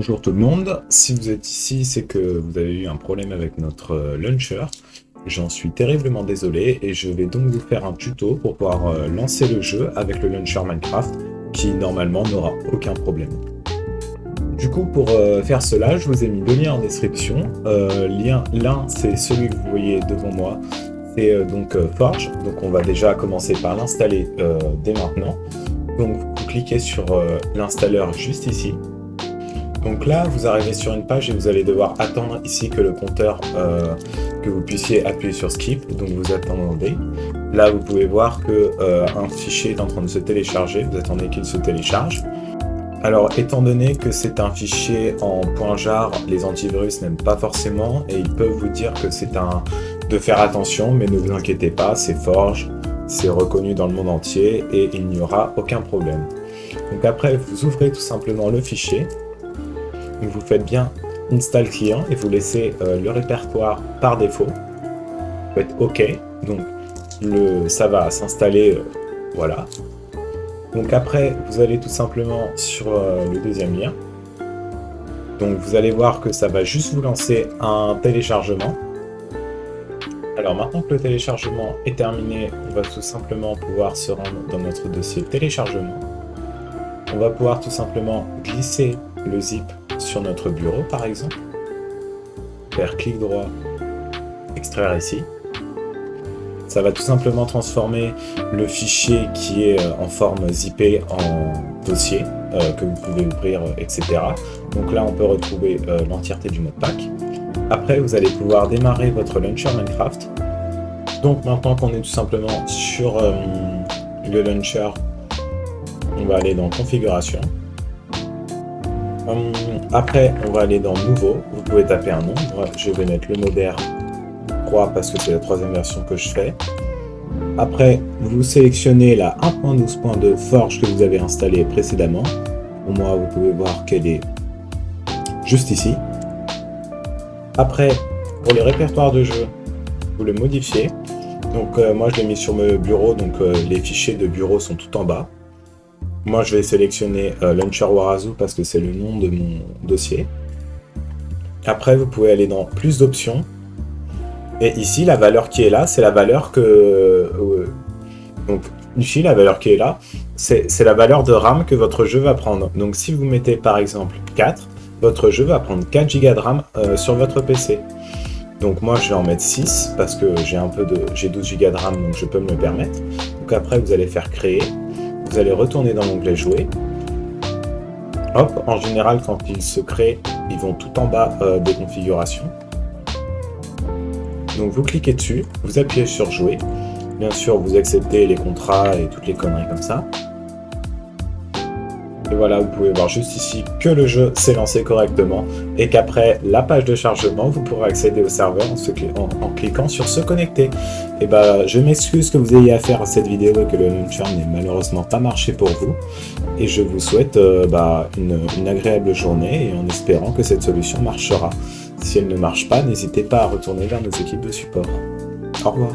Bonjour tout le monde, si vous êtes ici, c'est que vous avez eu un problème avec notre launcher. J'en suis terriblement désolé et je vais donc vous faire un tuto pour pouvoir lancer le jeu avec le launcher Minecraft qui normalement n'aura aucun problème. Du coup, pour faire cela, je vous ai mis deux liens en description. L'un, c'est celui que vous voyez devant moi, c'est donc Forge. Donc on va déjà commencer par l'installer dès maintenant. Donc vous cliquez sur l'installeur juste ici. Donc là, vous arrivez sur une page et vous allez devoir attendre ici que le compteur, que vous puissiez appuyer sur Skip. Donc vous attendez. Là, vous pouvez voir que un fichier est en train de se télécharger. Vous attendez qu'il se télécharge. Alors, étant donné que c'est un fichier en .jar, les antivirus n'aiment pas forcément et ils peuvent vous dire que c'est de faire attention, mais ne vous inquiétez pas, c'est Forge, c'est reconnu dans le monde entier et il n'y aura aucun problème. Donc après, vous ouvrez tout simplement le fichier. Vous faites bien install client et vous laissez le répertoire par défaut. Vous faites OK, donc ça va s'installer, voilà. Donc après, vous allez tout simplement sur le deuxième lien. Donc vous allez voir que ça va juste vous lancer un téléchargement. Alors maintenant que le téléchargement est terminé, on va tout simplement pouvoir se rendre dans notre dossier téléchargement. On va pouvoir tout simplement glisser le zip sur notre bureau par exemple, faire clic droit, extraire ici. Ça va tout simplement transformer le fichier qui est en forme zippée en dossier que vous pouvez ouvrir, etc. Donc là on peut retrouver l'entièreté du mot de pack. Après vous allez pouvoir démarrer votre launcher Minecraft. Donc maintenant qu'on est tout simplement sur le launcher, on va aller dans configuration. Après, on va aller dans nouveau. Vous pouvez taper un nom. Moi, je vais mettre le modère 3 parce que c'est la troisième version que je fais. Après, vous sélectionnez la 1.12.2 Forge que vous avez installée précédemment. Pour moi, vous pouvez voir qu'elle est juste ici. Après, pour les répertoires de jeu, vous le modifiez. Donc, moi, je l'ai mis sur mon bureau. Donc, les fichiers de bureau sont tout en bas. Moi, je vais sélectionner Launcher Warazoo parce que c'est le nom de mon dossier. Après, vous pouvez aller dans plus d'options. Et ici, la valeur qui est là, c'est la valeur que... donc, ici, la valeur qui est là, c'est la valeur de RAM que votre jeu va prendre. Donc, si vous mettez par exemple 4, votre jeu va prendre 4 Go de RAM sur votre PC. Donc, moi, je vais en mettre 6 parce que j'ai 12 Go de RAM, donc je peux me le permettre. Donc, après, vous allez faire créer. Vous allez retourner dans l'onglet jouer. Hop, en général, quand ils se créent, ils vont tout en bas des configurations. Donc vous cliquez dessus, vous appuyez sur jouer. Bien sûr, vous acceptez les contrats et toutes les conneries comme ça. Et voilà, vous pouvez voir juste ici que le jeu s'est lancé correctement et qu'après la page de chargement, vous pourrez accéder au serveur en cliquant sur se connecter. Et bah, je m'excuse que vous ayez à faire cette vidéo et que le launcher n'ait malheureusement pas marché pour vous. Et je vous souhaite une agréable journée et en espérant que cette solution marchera. Si elle ne marche pas, n'hésitez pas à retourner vers nos équipes de support. Au revoir.